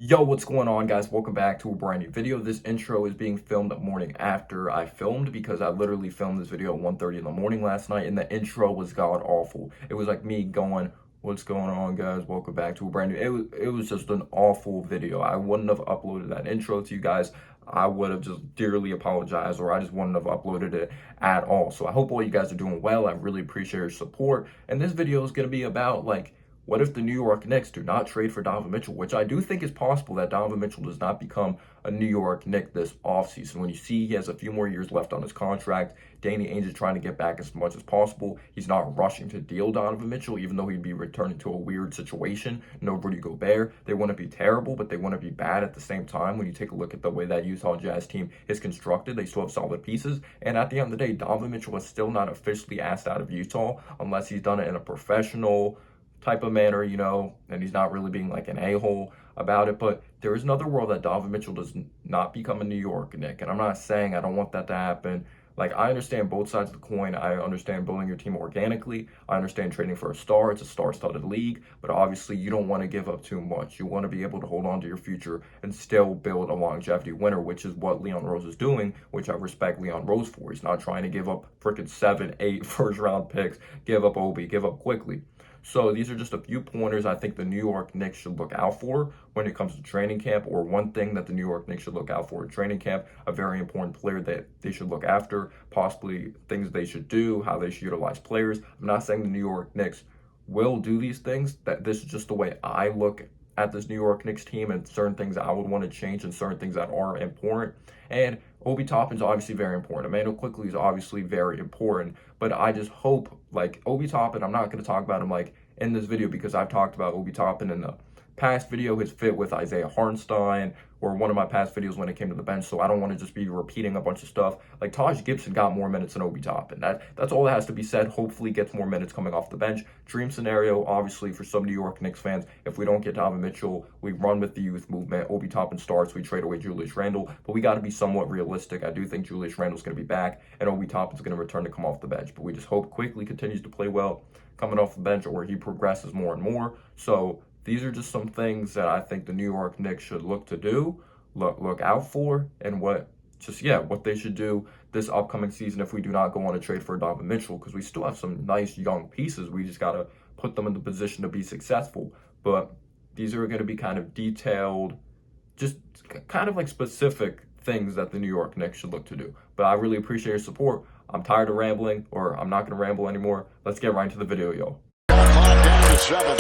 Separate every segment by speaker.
Speaker 1: Yo, what's going on, guys? Welcome back to a brand new video. This intro is being filmed the morning after I filmed because I literally filmed this video at 1:30 in the morning last night, and the intro was god awful. It was like me going, "What's going on, guys? Welcome back to a brand new." It was just an awful video. I wouldn't have uploaded that intro to you guys. I would have just dearly apologized, or I just wouldn't have uploaded it at all. So I hope all you guys are doing well. I really appreciate your support. And this video is gonna be about what if the New York Knicks do not trade for Donovan Mitchell, which I do think is possible that Donovan Mitchell does not become a New York Knick this offseason. When you see he has a few more years left on his contract, Danny Ainge is trying to get back as much as possible. He's not rushing to deal Donovan Mitchell, even though he'd be returning to a weird situation. No Rudy Gobert. They wouldn't be terrible, but they wouldn't be bad at the same time. When you take a look at the way that Utah Jazz team is constructed, they still have solid pieces. And at the end of the day, Donovan Mitchell is still not officially asked out of Utah unless he's done it in a professional type of manner, and he's not really being like an a-hole about it. But there is another world that Donovan Mitchell does not become a New York Knick. And I'm not saying I don't want that to happen. Like, I understand both sides of the coin. I understand building your team organically. I understand trading for a star. It's a star-studded league. But obviously, you don't want to give up too much. You want to be able to hold on to your future and still build a longevity winner, which is what Leon Rose is doing, which I respect Leon Rose for. He's not trying to give up freaking 7, 8 first-round picks, give up Obi, give up quickly. So these are just a few pointers I think the New York Knicks should look out for when it comes to training camp, or one thing that the New York Knicks should look out for in training camp, a very important player that they should look after, possibly things they should do, how they should utilize players. I'm not saying the New York Knicks will do these things. That this is just the way I look at this New York Knicks team, and certain things I would want to change and certain things that are important. And Obi Toppin's obviously very important. Emmanuel Quickley is obviously very important. But I just hope, like, Obi Toppin, I'm not going to talk about him like in this video because I've talked about Obi Toppin in the past video, his fit with Isaiah Hartenstein, or one of my past videos when it came to the bench. So I don't want to just be repeating a bunch of stuff. Like, Taj Gibson got more minutes than Obi Toppin. That's all that has to be said. Hopefully gets more minutes coming off the bench. Dream scenario, obviously, for some New York Knicks fans, if we don't get Donovan Mitchell, we run with the youth movement. Obi Toppin starts, we trade away Julius Randle. But we got to be somewhat realistic. I do think Julius Randle's going to be back, and Obi Toppin's going to return to come off the bench. But we just hope Quickly continues to play well coming off the bench, or he progresses more and more. So these are just some things that I think the New York Knicks should look to do, look out for, and what they should do this upcoming season if we do not go on a trade for Donovan Mitchell, because we still have some nice young pieces. We just got to put them in the position to be successful. But these are going to be kind of detailed, just kind of like specific things that the New York Knicks should look to do. But I really appreciate your support. I'm tired of rambling, or I'm not going to ramble anymore. Let's get right into the video, yo.
Speaker 2: 5 down to 7.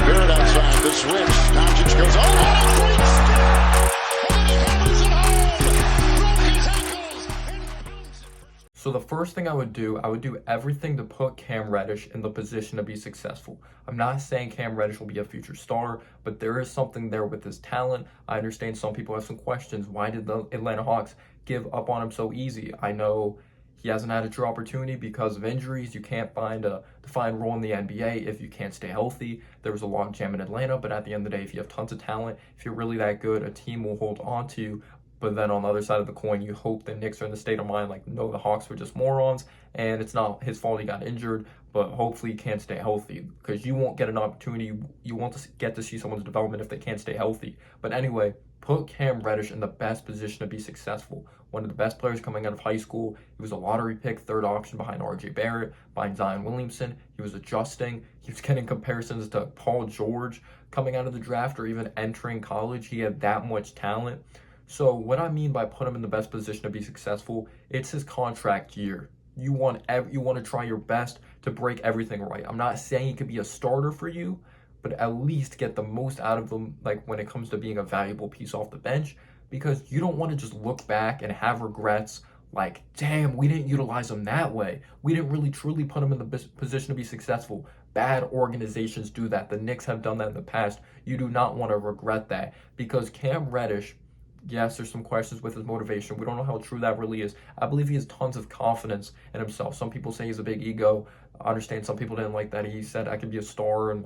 Speaker 2: Barrett outside the switch. Doncic goes on and a quick step. And he hammers it home. Broke his ankles.
Speaker 1: So the first thing I would do everything to put Cam Reddish in the position to be successful. I'm not saying Cam Reddish will be a future star, but there is something there with his talent. I understand some people have some questions. Why did the Atlanta Hawks give up on him so easy? I know he hasn't had a true opportunity because of injuries. You can't find a defined role in the NBA if you can't stay healthy. There was a log jam in Atlanta, but at the end of the day, if you have tons of talent, if you're really that good, a team will hold on to you. But then on the other side of the coin, you hope the Knicks are in the state of mind like, no, the Hawks were just morons, and it's not his fault he got injured, but hopefully he can't stay healthy, because you won't get an opportunity. You want to get to see someone's development if they can't stay healthy. But anyway, put Cam Reddish in the best position to be successful. One of the best players coming out of high school. He was a lottery pick, third option behind RJ Barrett, behind Zion Williamson. He was adjusting. He was getting comparisons to Paul George coming out of the draft, or even entering college. He had that much talent. So what I mean by put him in the best position to be successful, it's his contract year. You want to try your best to break everything right. I'm not saying he could be a starter for you, but at least get the most out of them, like when it comes to being a valuable piece off the bench, because you don't want to just look back and have regrets like, damn, we didn't utilize him that way. We didn't really truly put him in the position to be successful. Bad organizations do that. The Knicks have done that in the past. You do not want to regret that, because Cam Reddish, yes, there's some questions with his motivation. We don't know how true that really is. I believe he has tons of confidence in himself. Some people say he's a big ego. I understand some people didn't like that. He said, I could be a star in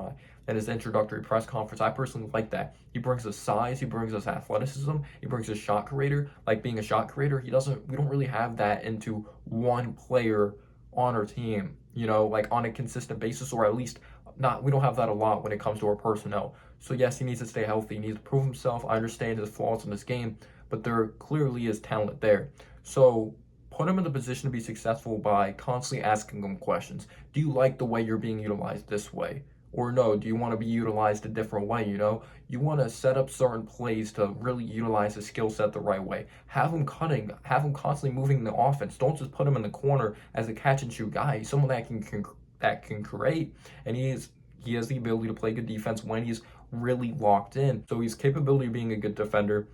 Speaker 1: his introductory press conference. I personally like that. He brings his size. He brings his athleticism. He brings his shot creator. Like, being a shot creator, we don't really have that into one player on our team, like on a consistent basis, or at least we don't have that a lot when it comes to our personnel. So yes, he needs to stay healthy. He needs to prove himself. I understand his flaws in his game, but there clearly is talent there. So put him in the position to be successful by constantly asking him questions. Do you like the way you're being utilized this way? Or no, do you want to be utilized a different way, you know? You want to set up certain plays to really utilize his skill set the right way. Have him cutting, have him constantly moving the offense. Don't just put him in the corner as a catch and shoot guy. He's someone that can create, and he has the ability to play good defense when he's really locked in. So he's capability of being a good defender,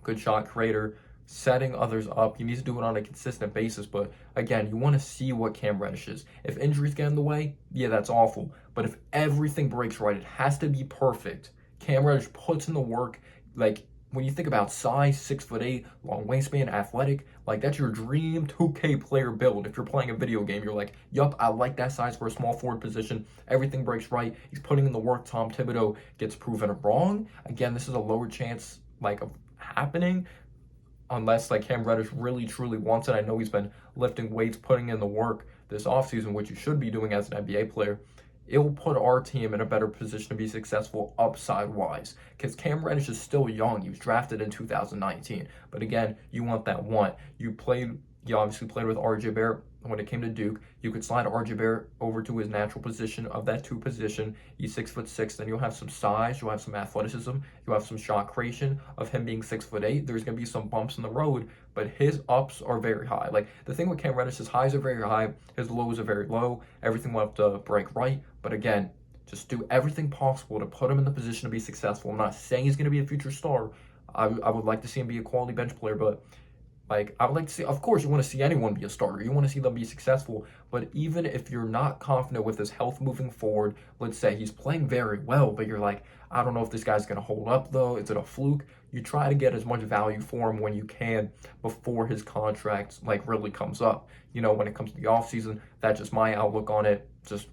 Speaker 1: good shot creator, setting others up. He needs to do it on a consistent basis. But again, you want to see what Cam Reddish is. If injuries get in the way, yeah, that's awful. But if everything breaks right, it has to be perfect. Cam Reddish puts in the work. Like, when you think about size, 6'8", long wingspan, athletic, like that's your dream 2K player build. If you're playing a video game, you're like, yup, I like that size for a small forward position. Everything breaks right. He's putting in the work. Tom Thibodeau gets proven wrong. Again, this is a lower chance like of happening unless like Cam Reddish really truly wants it. I know he's been lifting weights, putting in the work this offseason, which you should be doing as an NBA player. It will put our team in a better position to be successful upside-wise. Because Cam Reddish is still young. He was drafted in 2019. But again, you want that one. You obviously played with R.J. Barrett when it came to Duke. You could slide R.J. Barrett over to his natural position of that 2 position. He's 6'6". Then you'll have some size. You'll have some athleticism. You'll have some shot creation of him being 6'8". There's going to be some bumps in the road, but his ups are very high. Like, the thing with Cam Reddish, his highs are very high. His lows are very low. Everything will have to break right. But again, just do everything possible to put him in the position to be successful. I'm not saying he's going to be a future star. I would like to see him be a quality bench player, but like, I would like to see, of course, you want to see anyone be a starter. You want to see them be successful. But even if you're not confident with his health moving forward, let's say he's playing very well, but you're like, I don't know if this guy's going to hold up, though. Is it a fluke? You try to get as much value for him when you can before his contract, like, really comes up. You know, when it comes to the offseason, that's just my outlook on it. Just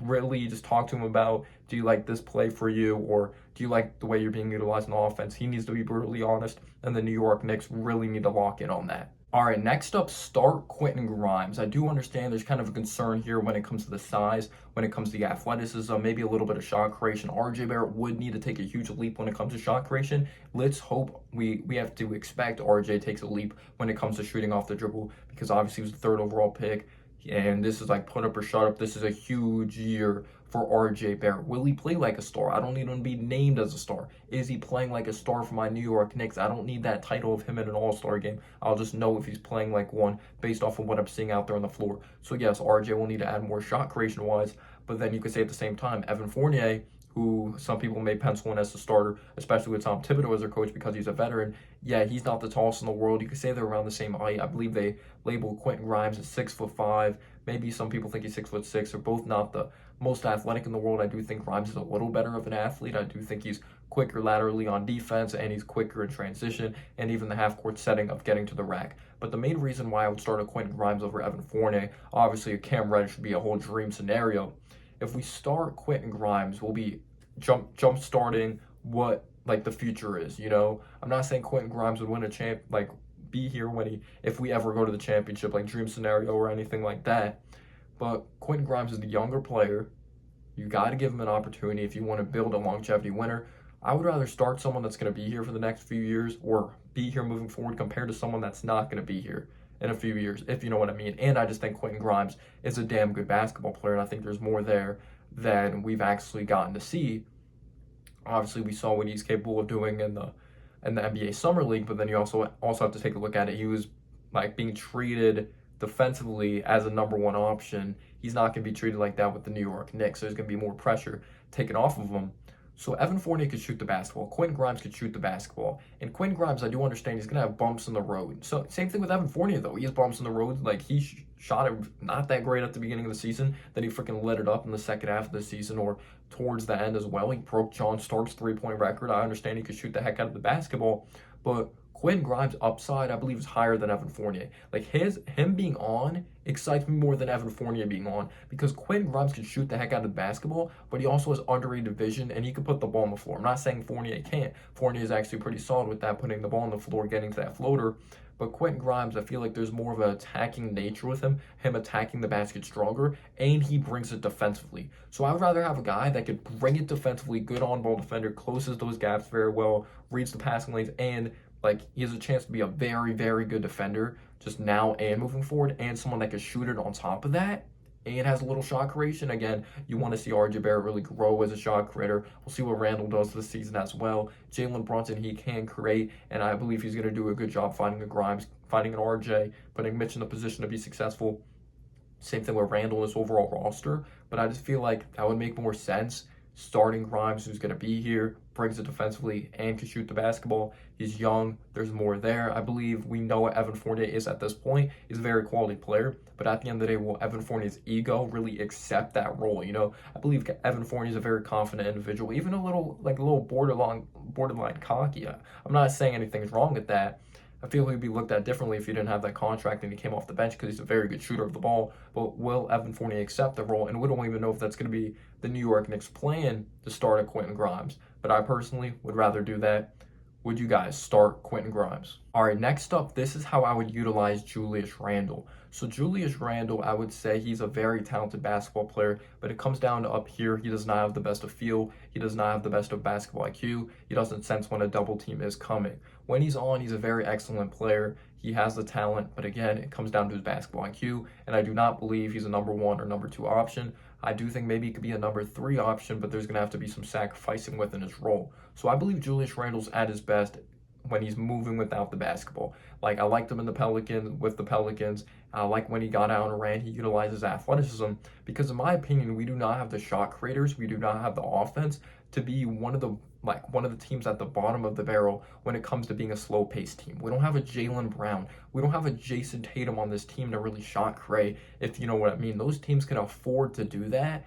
Speaker 1: really just talk to him about, do you like this play for you, or do you like the way you're being utilized in the offense? He needs to be brutally honest, and the New York Knicks really need to lock in on that. All right, next up, start Quentin Grimes. I do understand there's kind of a concern here when it comes to the size, when it comes to the athleticism, maybe a little bit of shot creation. RJ Barrett would need to take a huge leap when it comes to shot creation. Let's hope we have to expect RJ takes a leap when it comes to shooting off the dribble, because obviously he was the 3rd overall pick. And this is like put up or shut up. This is a huge year for RJ Barrett. Will he play like a star? I don't need him to be named as a star. Is he playing like a star for my New York Knicks? I don't need that title of him in an all-star game. I'll just know if he's playing like one based off of what I'm seeing out there on the floor. So yes, RJ will need to add more shot creation-wise. But then you could say at the same time, Evan Fournier, who some people may pencil in as the starter, especially with Tom Thibodeau as their coach because he's a veteran. Yeah, he's not the tallest in the world. You could say they're around the same height. I believe they labeled Quentin Grimes as 6'5". Maybe some people think he's 6'6". They're both not the most athletic in the world. I do think Grimes is a little better of an athlete. I do think he's quicker laterally on defense, and he's quicker in transition, and even the half-court setting of getting to the rack. But the main reason why I would start a Quentin Grimes over Evan Fournier, obviously a Cam Reddish would be a whole dream scenario. If we start Quentin Grimes, we'll be jump starting what like the future is, you know? I'm not saying Quentin Grimes would win a be here if we ever go to the championship, like dream scenario or anything like that. But Quentin Grimes is the younger player. You got to give him an opportunity if you want to build a longevity winner. I would rather start someone that's going to be here for the next few years or be here moving forward compared to someone that's not going to be here in a few years, if you know what I mean. And I just think Quentin Grimes is a damn good basketball player, and I think there's more there than we've actually gotten to see. Obviously, we saw what he's capable of doing in the NBA Summer League, but then you also have to take a look at it. He was like being treated defensively as a number 1 option. He's not going to be treated like that with the New York Knicks. So there's going to be more pressure taken off of him. So Evan Fournier could shoot the basketball. Quentin Grimes could shoot the basketball. And Quentin Grimes, I do understand he's going to have bumps in the road. So same thing with Evan Fournier, though. He has bumps in the road. Like, he shot it not that great at the beginning of the season. Then he freaking lit it up in the second half of the season or towards the end as well. He broke John Stark's 3-point record. I understand he could shoot the heck out of the basketball. But Quentin Grimes' upside, I believe, is higher than Evan Fournier. Like him being on excites me more than Evan Fournier being on because Quentin Grimes can shoot the heck out of the basketball, but he also has underrated vision and he can put the ball on the floor. I'm not saying Fournier can't. Fournier is actually pretty solid with that, putting the ball on the floor, getting to that floater. But Quentin Grimes, I feel like there's more of an attacking nature with him attacking the basket stronger, and he brings it defensively. So I would rather have a guy that could bring it defensively, good on-ball defender, closes those gaps very well, reads the passing lanes, and like he has a chance to be a very, very good defender just now and moving forward, and someone that can shoot it on top of that. And has a little shot creation. Again, you want to see RJ Barrett really grow as a shot creator. We'll see what Randle does this season as well. Jalen Brunson, he can create, and I believe he's going to do a good job finding a Grimes, finding an RJ, putting Mitch in the position to be successful. Same thing with Randle in his overall roster, but I just feel like that would make more sense. Starting Grimes, who's going to be here, brings it defensively and can shoot the basketball. He's young. There's more there. I believe we know what Evan Fournier is at this point. He's a very quality player. But at the end of the day, will Evan Fournier's ego really accept that role? You know, I believe Evan Fournier is a very confident individual, even a little borderline cocky. I'm not saying anything's wrong with that. I feel he'd be looked at differently if he didn't have that contract and he came off the bench because he's a very good shooter of the ball. But will Evan Fournier accept the role? And we don't even know if that's going to be the New York Knicks' plan to start a Quentin Grimes. But I personally would rather do that. Would you guys start Quentin Grimes? All right, next up, this is how I would utilize Julius Randle. So Julius Randle, I would say he's a very talented basketball player, but it comes down to up here. He does not have the best of feel. He does not have the best of basketball IQ. He doesn't sense when a double team is coming. When he's on, he's a very excellent player. He has the talent, but again, it comes down to his basketball IQ, and I do not believe he's a number 1 or number 2 option. I do think maybe he could be a number 3 option, but there's going to have to be some sacrificing within his role. So I believe Julius Randle's at his best when he's moving without the basketball. Like, I liked him in the Pelicans. I like when he got out and ran, he utilizes athleticism because in my opinion, we do not have the shot creators. We do not have the offense to be one of the teams at the bottom of the barrel when it comes to being a slow-paced team. We don't have a Jaylen Brown. We don't have a Jason Tatum on this team to really shot create, if you know what I mean. Those teams can afford to do that.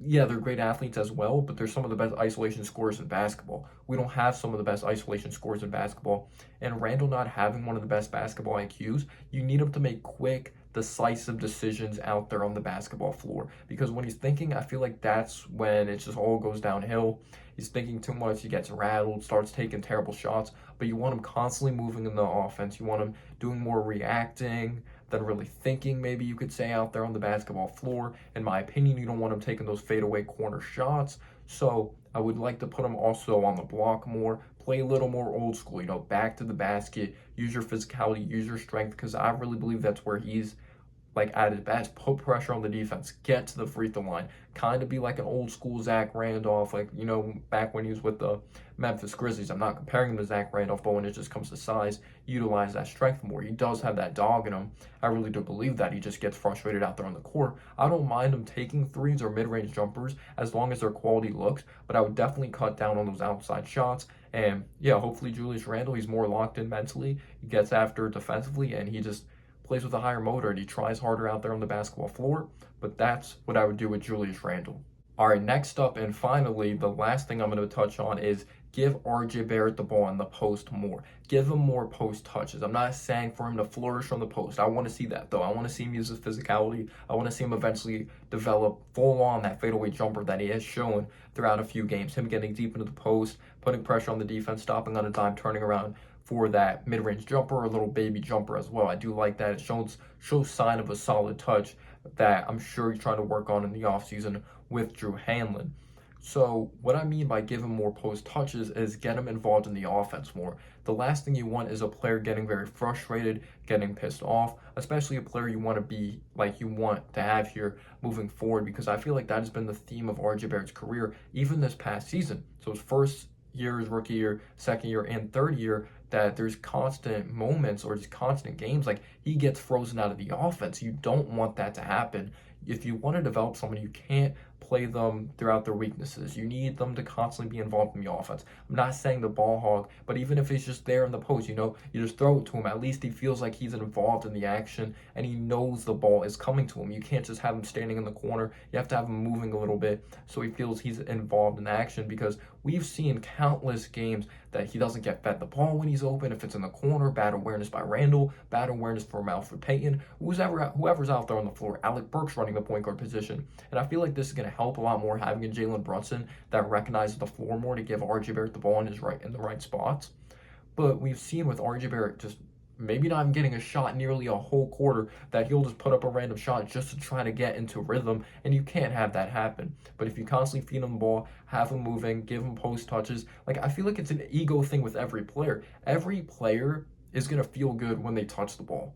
Speaker 1: Yeah, they're great athletes as well, but they're some of the best isolation scorers in basketball. We don't have some of the best isolation scorers in basketball. And Randle not having one of the best basketball IQs, you need him to make quick, decisive decisions out there on the basketball floor. Because when he's thinking, I feel like that's when it just all goes downhill. He's thinking too much, he gets rattled, starts taking terrible shots, but you want him constantly moving in the offense. You want him doing more reacting than really thinking, maybe you could say, out there on the basketball floor. In my opinion, you don't want him taking those fadeaway corner shots. So I would like to put him also on the block more, play a little more old school, back to the basket, use your physicality, use your strength, because I really believe that's where he's at his best. Put pressure on the defense, get to the free throw line, kind of be like an old school Zach Randolph, back when he was with the Memphis Grizzlies. I'm not comparing him to Zach Randolph, but when it just comes to size, utilize that strength more. He does have that dog in him. I really do believe that. He just gets frustrated out there on the court. I don't mind him taking threes or mid-range jumpers as long as they're quality looks, but I would definitely cut down on those outside shots. And yeah, hopefully Julius Randle, he's more locked in mentally. He gets after it defensively, and he just plays with a higher motor and he tries harder out there on the basketball floor. But that's what I would do with Julius Randle. All right, next up and finally, the last thing I'm going to touch on is give RJ Barrett the ball in the post more. Give him more post touches. I'm not saying for him to flourish from the post. I want to see that, though. I want to see him use his physicality. I want to see him eventually develop full on that fadeaway jumper that he has shown throughout a few games. Him getting deep into the post, putting pressure on the defense, stopping on a dime, turning around for that mid-range jumper or a little baby jumper as well. I do like that. It shows sign of a solid touch that I'm sure he's trying to work on in the offseason with Drew Hanlon. So what I mean by give him more post touches is get him involved in the offense more. The last thing you want is a player getting very frustrated, getting pissed off, especially a player you want to be like you want to have here moving forward, because I feel like that has been the theme of RJ Barrett's career even this past season. So his first year, his rookie year, second year, and third year, that there's constant moments or just constant games like he gets frozen out of the offense. You don't want that to happen. If you want to develop someone, you can't play them throughout their weaknesses. You need them to constantly be involved in the offense. I'm not saying the ball hog, but even if he's just there in the post, you just throw it to him. At least he feels like he's involved in the action and he knows the ball is coming to him. You can't just have him standing in the corner. You have to have him moving a little bit so he feels he's involved in action, because we've seen countless games that he doesn't get fed the ball when he's open. If it's in the corner, bad awareness by Randle, bad awareness from Alfred Payton, whoever's out there on the floor. Alec Burks running the point guard position. And I feel like this is going to help a lot more, having a Jalen Brunson that recognizes the floor more to give RJ Barrett the ball in the right spots. But we've seen with RJ Barrett just maybe not even getting a shot nearly a whole quarter, that he'll just put up a random shot just to try to get into rhythm, and you can't have that happen. But if you constantly feed him the ball, have him moving, give him post touches, like, I feel like it's an ego thing with every player. Every player is going to feel good when they touch the ball.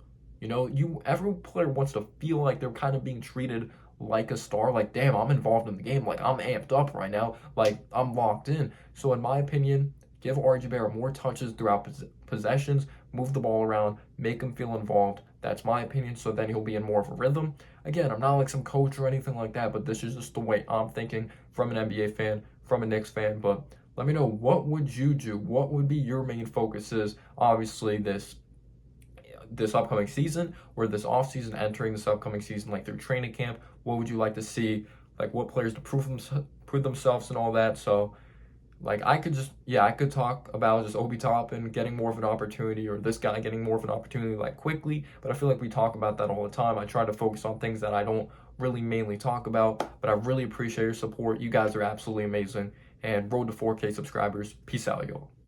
Speaker 1: Every player wants to feel like they're kind of being treated like a star, like, damn, I'm involved in the game, like, I'm amped up right now, like, I'm locked in. So in my opinion, give RJ Barrett more touches throughout possessions, move the ball around, make him feel involved. That's my opinion, so then he'll be in more of a rhythm. Again, I'm not like some coach or anything like that, but this is just the way I'm thinking from an NBA fan, from a Knicks fan. But let me know, what would you do? What would be your main focuses, obviously, this upcoming season, or this offseason, entering this upcoming season, like through training camp? What would you like to see? Like, what players to prove themselves and all that? So, like, I could talk about just Obi Toppin getting more of an opportunity, or this guy getting more of an opportunity, like, quickly, but I feel like we talk about that all the time. I try to focus on things that I don't really mainly talk about, but I really appreciate your support. You guys are absolutely amazing, and road to 4K subscribers. Peace out, y'all.